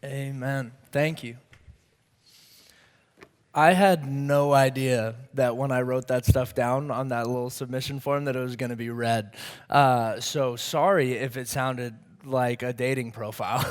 Amen. Thank you. I had no idea that when I wrote that stuff down on that little submission form that it was going to be read. So sorry if it sounded like a dating profile.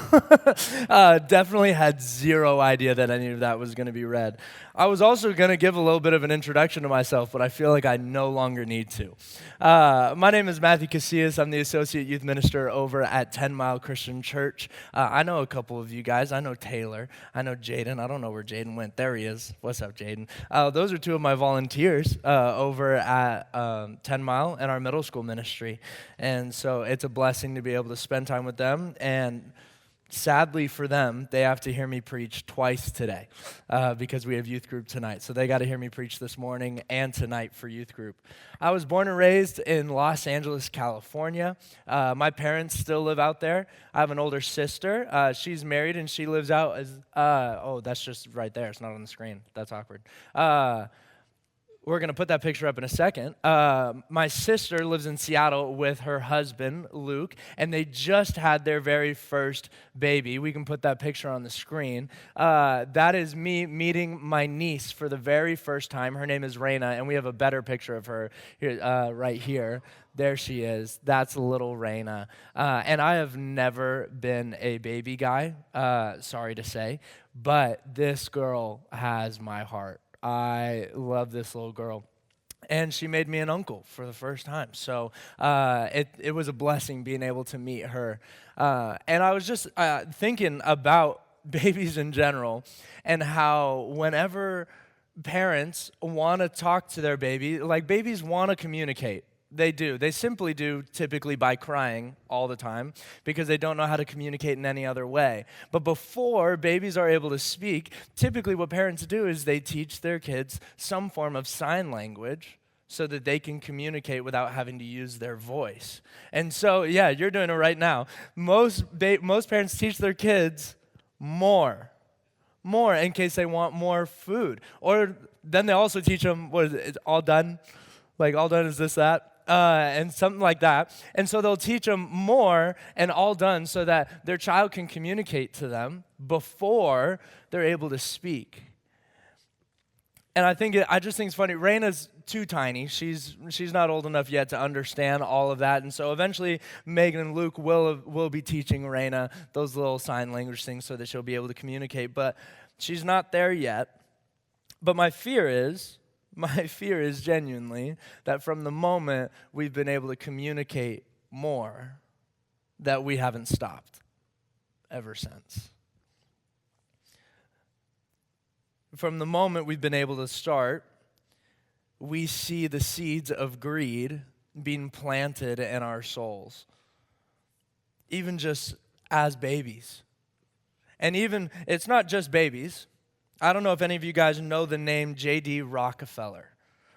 Definitely had zero idea that any of that was going to be read. I was also going to give a little bit of an introduction to myself, but I feel like I no longer need to. My name is Matthew Casillas. I'm the Associate Youth Minister over at 10 Mile Christian Church. I know a couple of you guys. I know Taylor. I know Jaden. I don't know where Jaden went. There he is. What's up, Jaden? Those are two of my volunteers over at 10 Mile and our middle school ministry. And so it's a blessing to be able to spend time with them. And sadly for them, they have to hear me preach twice today because we have youth group tonight. So they got to hear me preach this morning and tonight for youth group. I was born and raised in Los Angeles, California. My parents still live out there. I have an older sister. She's married and she lives out as, oh, that's just right there. It's not on the screen. That's awkward. We're going to put that picture up in a second. My sister lives in Seattle with her husband, Luke, and they just had their very first baby. We can put that picture on the screen. That is me meeting my niece for the very first time. Her name is Raina, and we have a better picture of her here, right here. There she is. That's little Raina. And I have never been a baby guy, sorry to say, but this girl has my heart. I love this little girl. And she made me an uncle for the first time. So it was a blessing being able to meet her. And I was just thinking about babies in general and how whenever parents want to talk to their baby, like babies want to communicate. They do. They simply do, typically by crying all the time, because they don't know how to communicate in any other way. But before babies are able to speak, typically what parents do is they teach their kids some form of sign language so that they can communicate without having to use their voice. And so, yeah, you're doing it right now. Most parents teach their kids more in case they want more food. Or then they also teach them, what is it, it's all done? Like all done is this, that? And something like that. And so they'll teach them more and all done so that their child can communicate to them before they're able to speak. And I just think it's funny. Raina's too tiny. She's not old enough yet to understand all of that. And so eventually Megan and Luke will be teaching Raina those little sign language things so that she'll be able to communicate. But she's not there yet. But my fear is genuinely that from the moment we've been able to communicate more, that we haven't stopped ever since. From the moment we've been able to start, we see the seeds of greed being planted in our souls, even just as babies. And even, it's not just babies. I don't know if any of you guys know the name J.D. Rockefeller.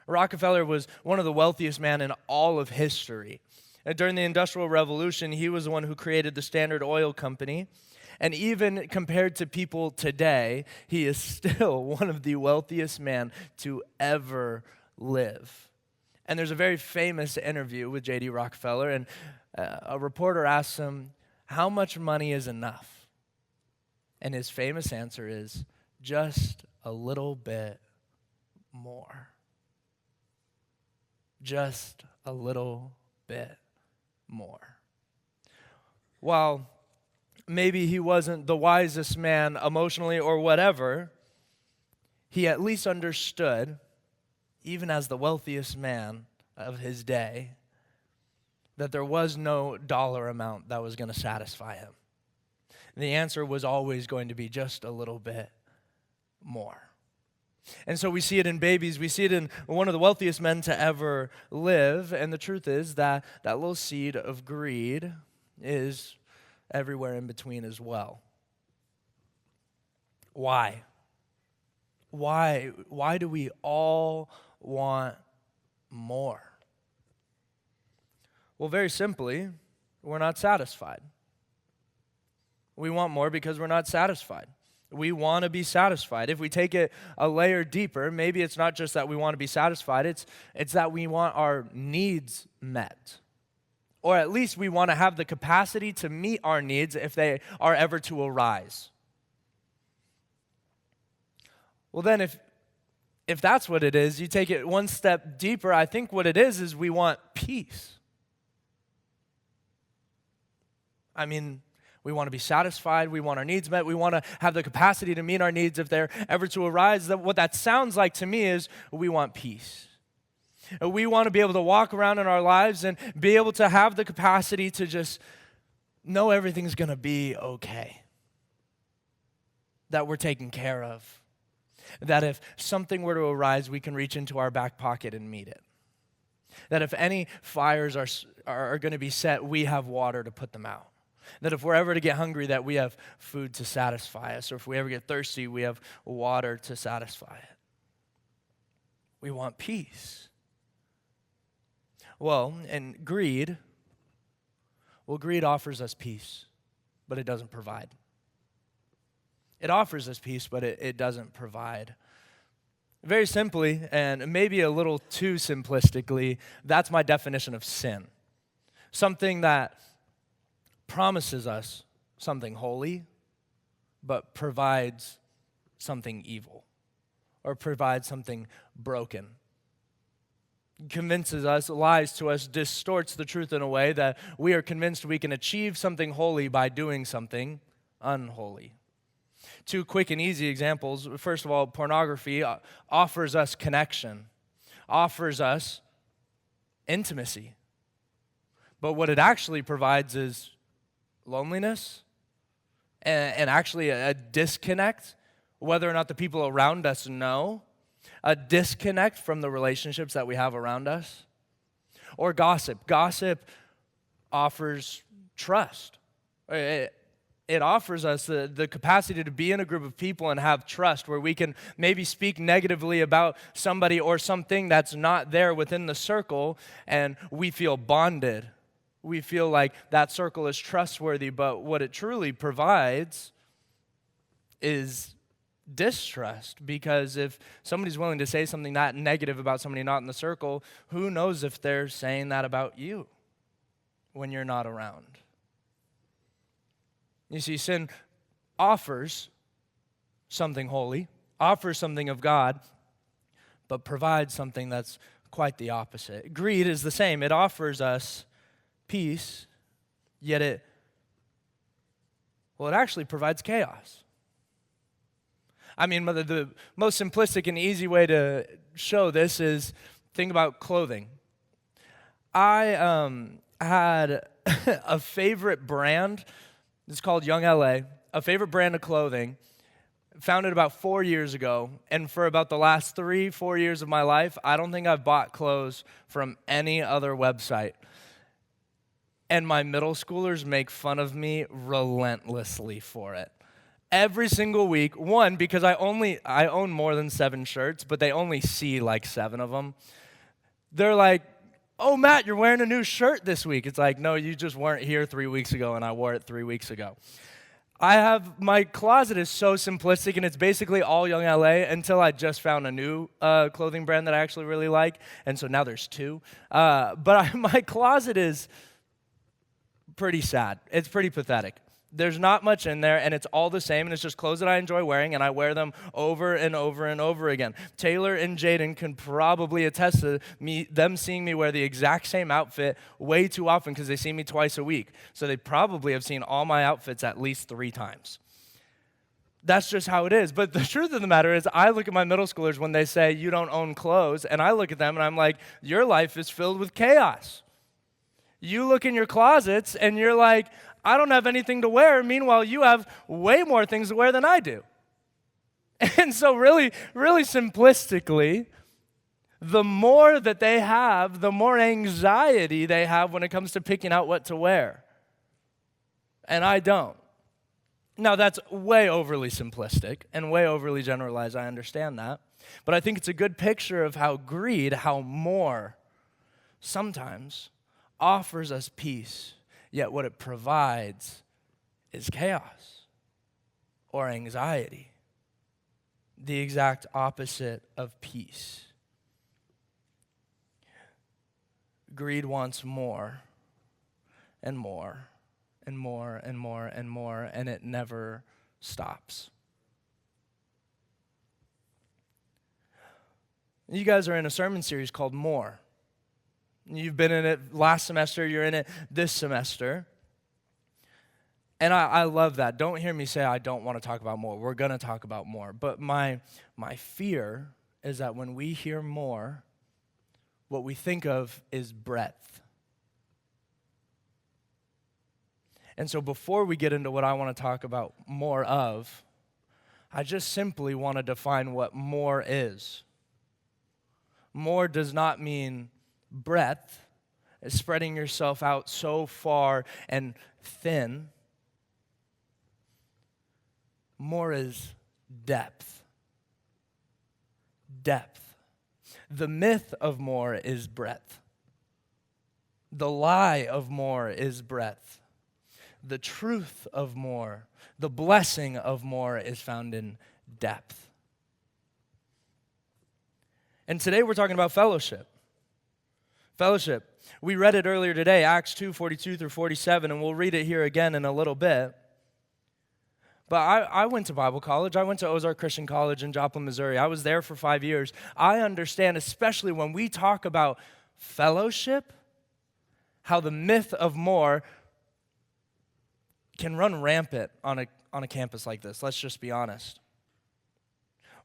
Rockefeller was one of the wealthiest men in all of history. And during the Industrial Revolution, he was the one who created the Standard Oil Company. And even compared to people today, he is still one of the wealthiest men to ever live. And there's a very famous interview with J.D. Rockefeller, and a reporter asks him, how much money is enough? And his famous answer is, just a little bit more. Just a little bit more. While maybe he wasn't the wisest man emotionally or whatever, he at least understood, even as the wealthiest man of his day, that there was no dollar amount that was going to satisfy him. And the answer was always going to be just a little bit more. And so we see it in babies. We see it in one of the wealthiest men to ever live. And the truth is that that little seed of greed is everywhere in between as well. Why? Why do we all want more? Well, very simply, we're not satisfied. We want more because we're not satisfied. We want to be satisfied. If we take it a layer deeper, maybe it's not just that we want to be satisfied, it's that we want our needs met. Or at least we want to have the capacity to meet our needs if they are ever to arise. Well, then if that's what it is, you take it one step deeper. I think what it is we want peace. I mean, we want to be satisfied. We want our needs met. We want to have the capacity to meet our needs if they're ever to arise. What that sounds like to me is we want peace. We want to be able to walk around in our lives and be able to have the capacity to just know everything's going to be okay. That we're taken care of. That if something were to arise, we can reach into our back pocket and meet it. That if any fires are going to be set, we have water to put them out. That if we're ever to get hungry, that we have food to satisfy us. Or if we ever get thirsty, we have water to satisfy it. We want peace. Well, and greed offers us peace, but it doesn't provide. It offers us peace, but it doesn't provide. Very simply, and maybe a little too simplistically, that's my definition of sin. Something that promises us something holy, but provides something evil, or provides something broken. Convinces us, lies to us, distorts the truth in a way that we are convinced we can achieve something holy by doing something unholy. Two quick and easy examples. First of all, pornography offers us connection, offers us intimacy. But what it actually provides is loneliness and actually a disconnect, whether or not the people around us know, a disconnect from the relationships that we have around us. Or gossip. Gossip offers trust. It offers us the capacity to be in a group of people and have trust where we can maybe speak negatively about somebody or something that's not there within the circle, and we feel bonded. We feel like that circle is trustworthy, but what it truly provides is distrust, because if somebody's willing to say something that negative about somebody not in the circle, who knows if they're saying that about you when you're not around. You see, sin offers something holy, offers something of God, but provides something that's quite the opposite. Greed is the same. It offers us peace, yet it actually provides chaos. I mean, the most simplistic and easy way to show this is think about clothing. I had a favorite brand. It's called Young LA, a favorite brand of clothing. Found it about 4 years ago, and for about the last 3-4 years of my life, I don't think I've bought clothes from any other website. And my middle schoolers make fun of me relentlessly for it. Every single week, one, because I own more than 7 shirts, but they only see like 7 of them. They're like, "Oh, Matt, you're wearing a new shirt this week." It's like, no, you just weren't here 3 weeks ago, and I wore it 3 weeks ago. My closet is so simplistic, and it's basically all Young LA until I just found a new clothing brand that I actually really like, and so now there's 2. My closet is pretty sad. It's pretty pathetic. There's not much in there, and it's all the same, and it's just clothes that I enjoy wearing, and I wear them over and over and over again. Taylor and Jaden can probably attest to them seeing me wear the exact same outfit way too often because they see me twice a week. So they probably have seen all my outfits at least 3 times. That's just how it is. But the truth of the matter is, I look at my middle schoolers when they say, "You don't own clothes," and I look at them, and I'm like, your life is filled with chaos. You look in your closets, and you're like, "I don't have anything to wear." Meanwhile, you have way more things to wear than I do. And so really, really simplistically, the more that they have, the more anxiety they have when it comes to picking out what to wear. And I don't. Now, that's way overly simplistic and way overly generalized. I understand that. But I think it's a good picture of how greed, how more, sometimes offers us peace. Yet what it provides is chaos or anxiety, the exact opposite of peace. Greed wants more and more and more and more and more, and it never stops. You guys are in a sermon series called More. You've been in it last semester, you're in it this semester. And I love that. Don't hear me say I don't want to talk about more. We're going to talk about more. But my fear is that when we hear more, what we think of is breadth. And so before we get into what I want to talk about more of, I just simply want to define what more is. More does not mean breadth, spreading yourself out so far and thin. More is depth. Depth. The myth of more is breadth. The lie of more is breadth. The truth of more, the blessing of more is found in depth. And today we're talking about fellowship. Fellowship. We read it earlier today, Acts 2:42 through 47, and we'll read it here again in a little bit. But I went to Bible college. I went to Ozark Christian College in Joplin, Missouri. I was there for 5 years. I understand, especially when we talk about fellowship, how the myth of more can run rampant on a campus like this. Let's just be honest.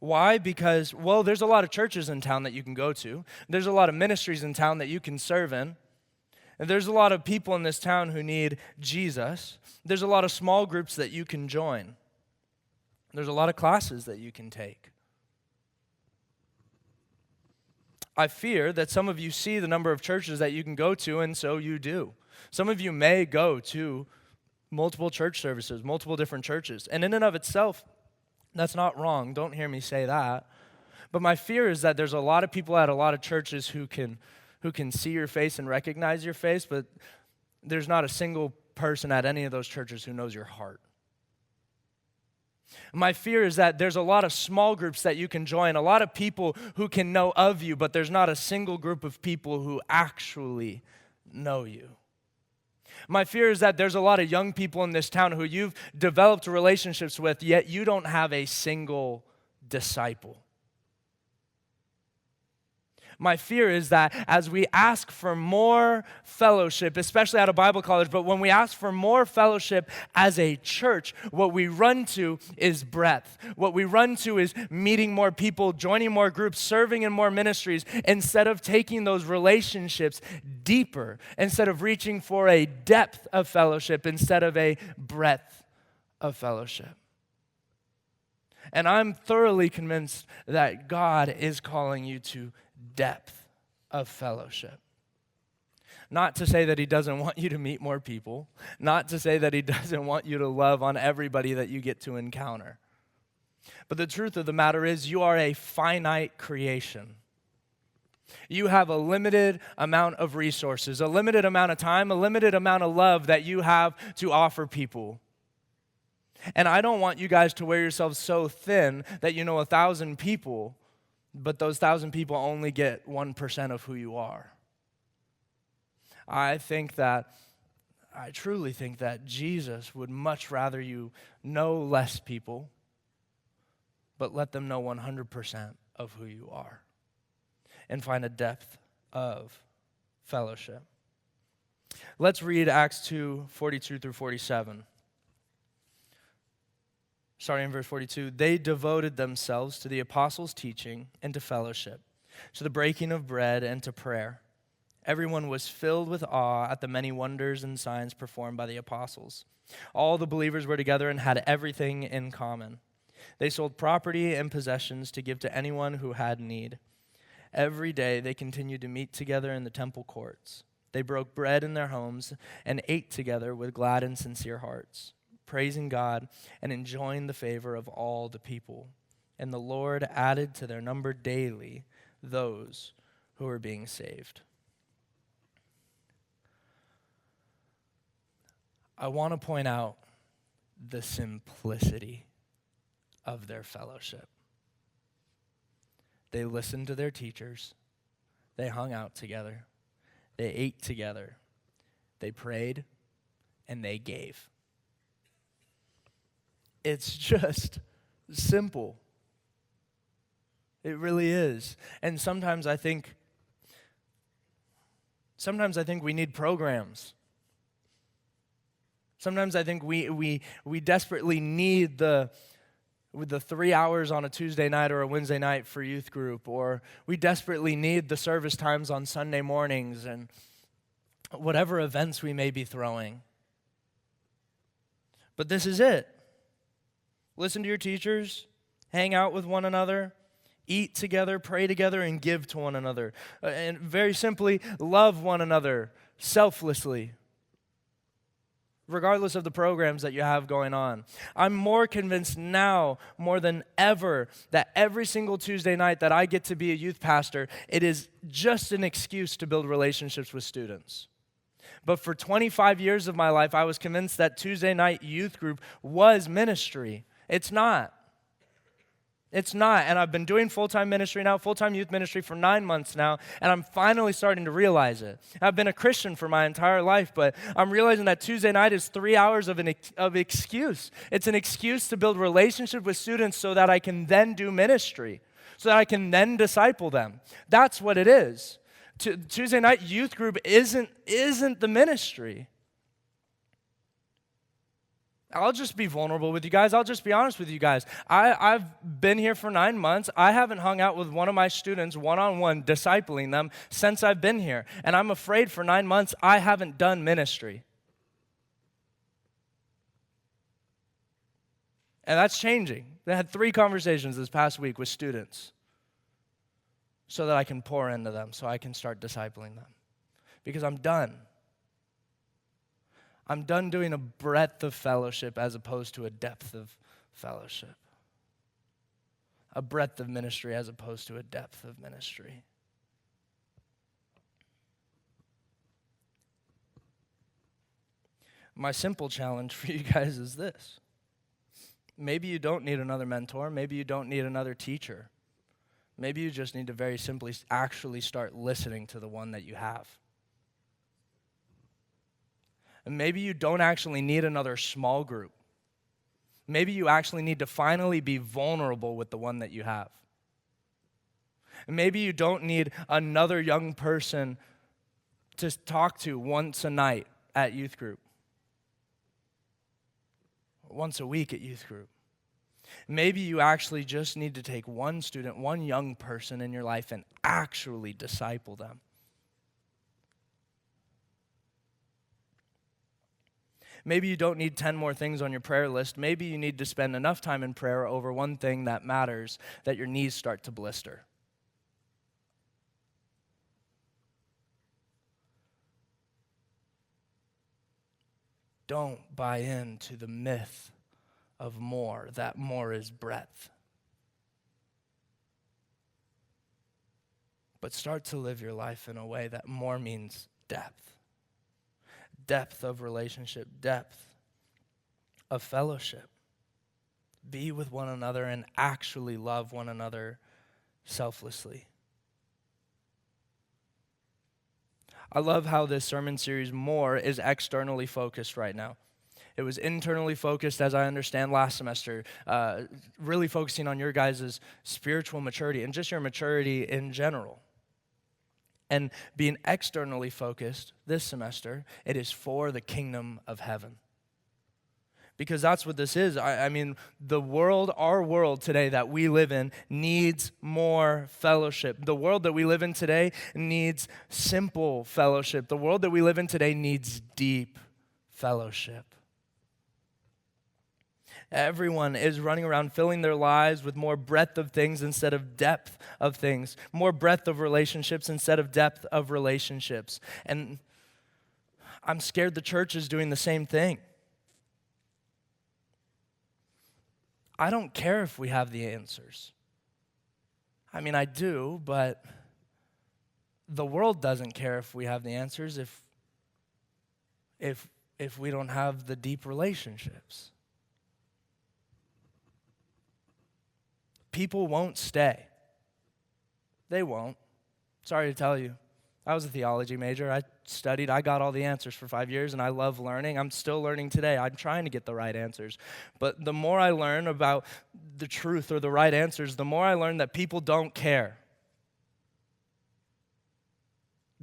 Why? Because, well, there's a lot of churches in town that you can go to. There's a lot of ministries in town that you can serve in. And there's a lot of people in this town who need Jesus. There's a lot of small groups that you can join. There's a lot of classes that you can take. I fear that some of you see the number of churches that you can go to, and so you do. Some of you may go to multiple church services, multiple different churches. And in and of itself, that's not wrong. Don't hear me say that. But my fear is that there's a lot of people at a lot of churches who can see your face and recognize your face, but there's not a single person at any of those churches who knows your heart. My fear is that there's a lot of small groups that you can join, a lot of people who can know of you, but there's not a single group of people who actually know you. My fear is that there's a lot of young people in this town who you've developed relationships with, yet you don't have a single disciple. My fear is that as we ask for more fellowship, especially at a Bible college, but when we ask for more fellowship as a church, what we run to is breadth. What we run to is meeting more people, joining more groups, serving in more ministries, instead of taking those relationships deeper, instead of reaching for a depth of fellowship, instead of a breadth of fellowship. And I'm thoroughly convinced that God is calling you to depth of fellowship. Not to say that he doesn't want you to meet more people, not to say that he doesn't want you to love on everybody that you get to encounter. But the truth of the matter is, you are a finite creation. You have a limited amount of resources, a limited amount of time, a limited amount of love that you have to offer people. And I don't want you guys to wear yourselves so thin that you know 1,000 people, but those 1,000 people only get 1% of who you are. I truly think that Jesus would much rather you know less people, but let them know 100% of who you are and find a depth of fellowship. Let's read Acts 2:42 through 47. Starting in verse 42, they devoted themselves to the apostles' teaching and to fellowship, to the breaking of bread and to prayer. Everyone was filled with awe at the many wonders and signs performed by the apostles. All the believers were together and had everything in common. They sold property and possessions to give to anyone who had need. Every day they continued to meet together in the temple courts. They broke bread in their homes and ate together with glad and sincere hearts, praising God and enjoying the favor of all the people. And the Lord added to their number daily those who were being saved. I want to point out the simplicity of their fellowship. They listened to their teachers. They hung out together. They ate together. They prayed, and they gave. It's just simple. It really is. And sometimes I think we need programs. Sometimes I think we desperately need the 3 hours on a Tuesday night or a Wednesday night for youth group, or we desperately need the service times on Sunday mornings and whatever events we may be throwing. But this is it. Listen to your teachers, hang out with one another, eat together, pray together, and give to one another. And very simply, love one another selflessly, regardless of the programs that you have going on. I'm more convinced now, more than ever, that every single Tuesday night that I get to be a youth pastor, it is just an excuse to build relationships with students. But for 25 years of my life, I was convinced that Tuesday night youth group was ministry. It's not. It's not. And I've been doing full-time ministry now, full-time youth ministry for 9 months now, and I'm finally starting to realize it. I've been a Christian for my entire life, but I'm realizing that Tuesday night is 3 hours of excuse. It's an excuse to build relationship with students so that I can then do ministry, so that I can then disciple them. That's what it is. Tuesday night youth group isn't the ministry. I'll just be vulnerable with you guys. I'll just be honest with you guys. I've been here for 9 months. I haven't hung out with one of my students one-on-one, discipling them since I've been here. And I'm afraid for 9 months I haven't done ministry. And that's changing. I had 3 conversations this past week with students so that I can pour into them, so I can start discipling them. Because I'm done. I'm done doing a breadth of fellowship as opposed to a depth of fellowship. A breadth of ministry as opposed to a depth of ministry. My simple challenge for you guys is this. Maybe you don't need another mentor. Maybe you don't need another teacher. Maybe you just need to very simply actually start listening to the one that you have. And maybe you don't actually need another small group. Maybe you actually need to finally be vulnerable with the one that you have. And maybe you don't need another young person to talk to once a night at youth group. Once a week at youth group. Maybe you actually just need to take one student, one young person in your life and actually disciple them. Maybe you don't need 10 more things on your prayer list. Maybe you need to spend enough time in prayer over one thing that matters, that your knees start to blister. Don't buy into the myth of more, that more is breadth. But start to live your life in a way that more means depth. Depth of relationship, depth of fellowship. Be with one another and actually love one another selflessly. I love how this sermon series, More, is externally focused right now. It was internally focused, as I understand, last semester, really focusing on your guys' spiritual maturity and just your maturity in general. And being externally focused this semester, it is for the kingdom of heaven. Because that's what this is. I mean, the world, our world today that we live in, needs more fellowship. The world that we live in today needs simple fellowship. The world that we live in today needs deep fellowship. Everyone is running around filling their lives with more breadth of things instead of depth of things, more breadth of relationships instead of depth of relationships. And I'm scared the church is doing the same thing. I don't care if we have the answers. I mean, I do, but the world doesn't care if we have the answers if we don't have the deep relationships. People won't stay. They won't. Sorry to tell you. I was a theology major. I studied. I got all the answers for 5 years, and I love learning. I'm still learning today. I'm trying to get the right answers. But the more I learn about the truth or the right answers, the more I learn that people don't care.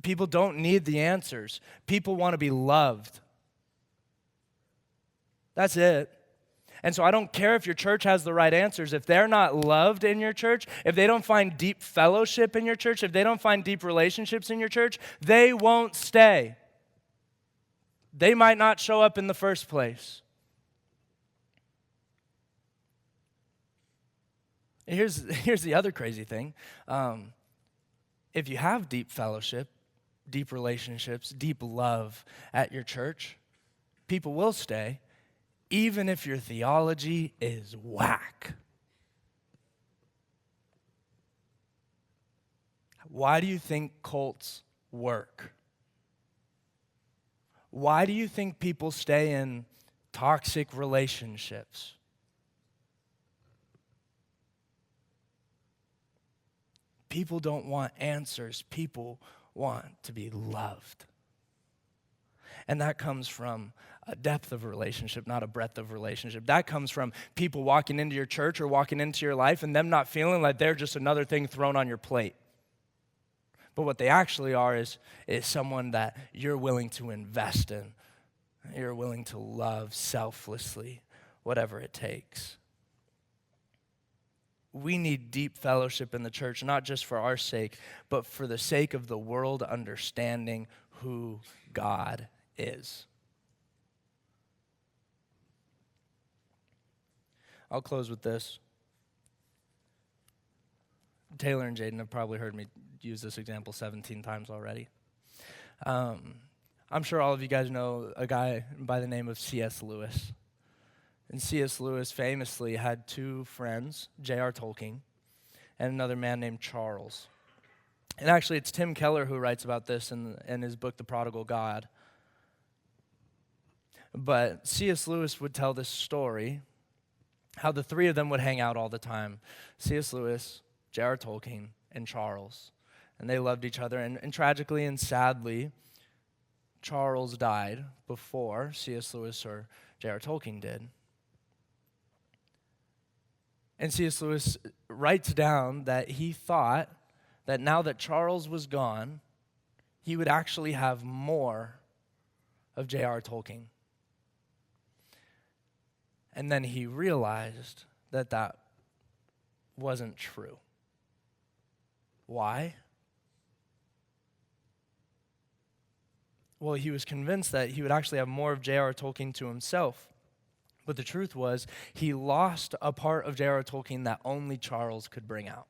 People don't need the answers. People want to be loved. That's it. And so I don't care if your church has the right answers. If they're not loved in your church, if they don't find deep fellowship in your church, if they don't find deep relationships in your church, they won't stay. They might not show up in the first place. Here's the other crazy thing. If you have deep fellowship, deep relationships, deep love at your church, people will stay, even if your theology is whack. Why do you think cults work? Why do you think people stay in toxic relationships? People don't want answers. People want to be loved. And that comes from a depth of relationship, not a breadth of relationship. That comes from people walking into your church or walking into your life and them not feeling like they're just another thing thrown on your plate. But what they actually are is someone that you're willing to invest in. You're willing to love selflessly, whatever it takes. We need deep fellowship in the church, not just for our sake, but for the sake of the world understanding who God is. I'll close with this. Taylor and Jaden have probably heard me use this example 17 times already. I'm sure all of you guys know a guy by the name of C.S. Lewis. And C.S. Lewis famously had two friends, J.R. Tolkien, and another man named Charles. And actually, it's Tim Keller who writes about this in his book, The Prodigal God. But C.S. Lewis would tell this story, how the three of them would hang out all the time. C.S. Lewis, J.R. Tolkien, and Charles. And they loved each other. And tragically and sadly, Charles died before C.S. Lewis or J.R. Tolkien did. And C.S. Lewis writes down that he thought that now that Charles was gone, he would actually have more of J.R. Tolkien. And then he realized that that wasn't true. Why? Well, he was convinced that he would actually have more of J.R. Tolkien to himself. But the truth was, he lost a part of J.R. Tolkien that only Charles could bring out.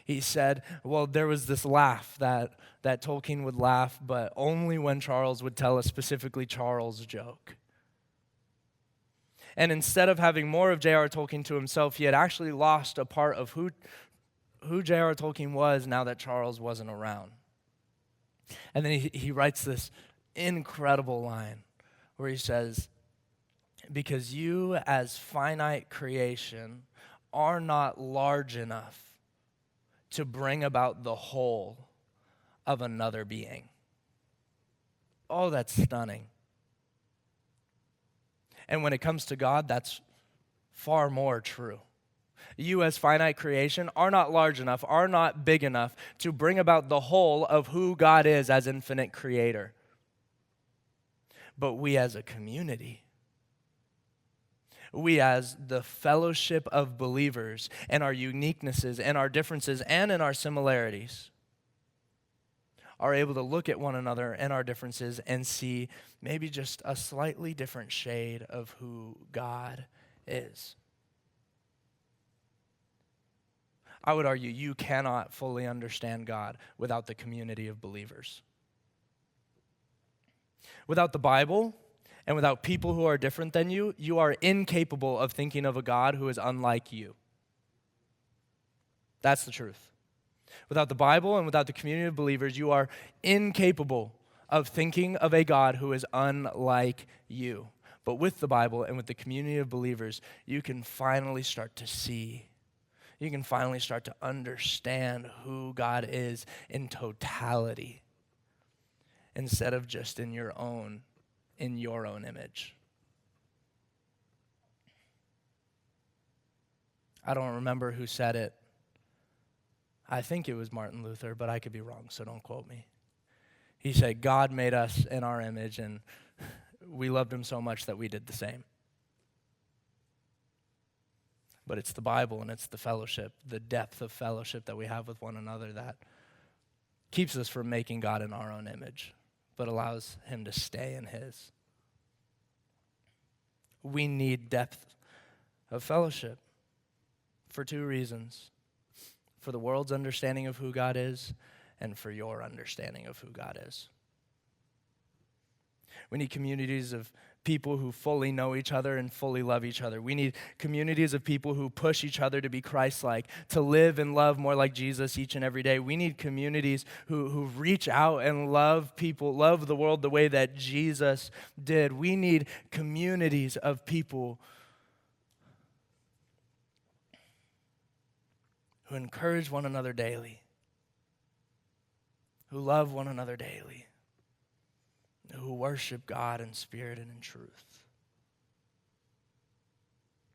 He said, well, there was this laugh that Tolkien would laugh, but only when Charles would tell a specifically Charles joke. And instead of having more of J.R. Tolkien to himself, he had actually lost a part of who J.R. Tolkien was now that Charles wasn't around. And then he writes this incredible line where he says, because you as finite creation are not large enough to bring about the whole of another being. Oh, that's stunning. And when it comes to God, that's far more true. You as finite creation are not large enough, are not big enough to bring about the whole of who God is as infinite creator. But we as a community, we as the fellowship of believers and our uniquenesses and our differences and in our similarities are able to look at one another and our differences and see maybe just a slightly different shade of who God is. I would argue you cannot fully understand God without the community of believers. Without the Bible and without people who are different than you, you are incapable of thinking of a God who is unlike you. That's the truth. Without the Bible and without the community of believers, you are incapable of thinking of a God who is unlike you. But with the Bible and with the community of believers, you can finally start to see. You can finally start to understand who God is in totality instead of just in your own image. I don't remember who said it. I think it was Martin Luther, but I could be wrong, so don't quote me. He said, God made us in our image, and we loved him so much that we did the same. But it's the Bible and it's the fellowship, the depth of fellowship that we have with one another that keeps us from making God in our own image, but allows him to stay in his. We need depth of fellowship for two reasons: for the world's understanding of who God is, and for your understanding of who God is. We need communities of people who fully know each other and fully love each other. We need communities of people who push each other to be Christ-like, to live and love more like Jesus each and every day. We need communities who reach out and love people, love the world the way that Jesus did. We need communities of people who encourage one another daily, who love one another daily, who worship God in spirit and in truth.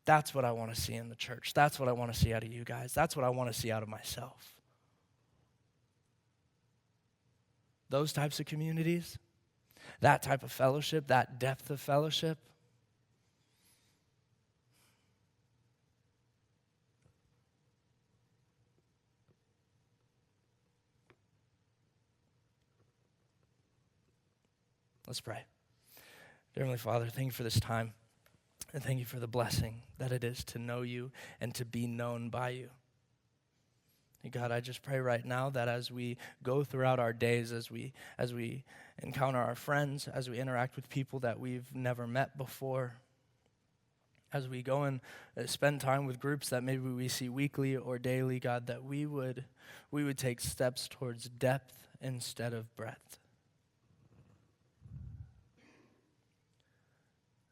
That's what I want to see in the church. That's what I want to see out of you guys. That's what I want to see out of myself. Those types of communities, that type of fellowship, that depth of fellowship, let's pray. Dear Heavenly Father, thank you for this time, and thank you for the blessing that it is to know you and to be known by you. And God, I just pray right now that as we go throughout our days, as we encounter our friends, as we interact with people that we've never met before, as we go and spend time with groups that maybe we see weekly or daily, God, that we would take steps towards depth instead of breadth.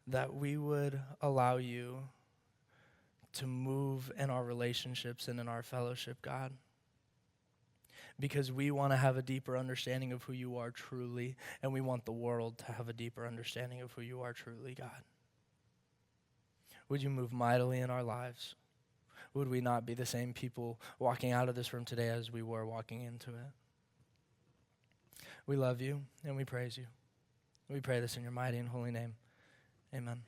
That we would allow you to move in our relationships and in our fellowship, God. Because we want to have a deeper understanding of who you are truly, and we want the world to have a deeper understanding of who you are truly, God. Would you move mightily in our lives? Would we not be the same people walking out of this room today as we were walking into it? We love you and we praise you. We pray this in your mighty and holy name. Amen.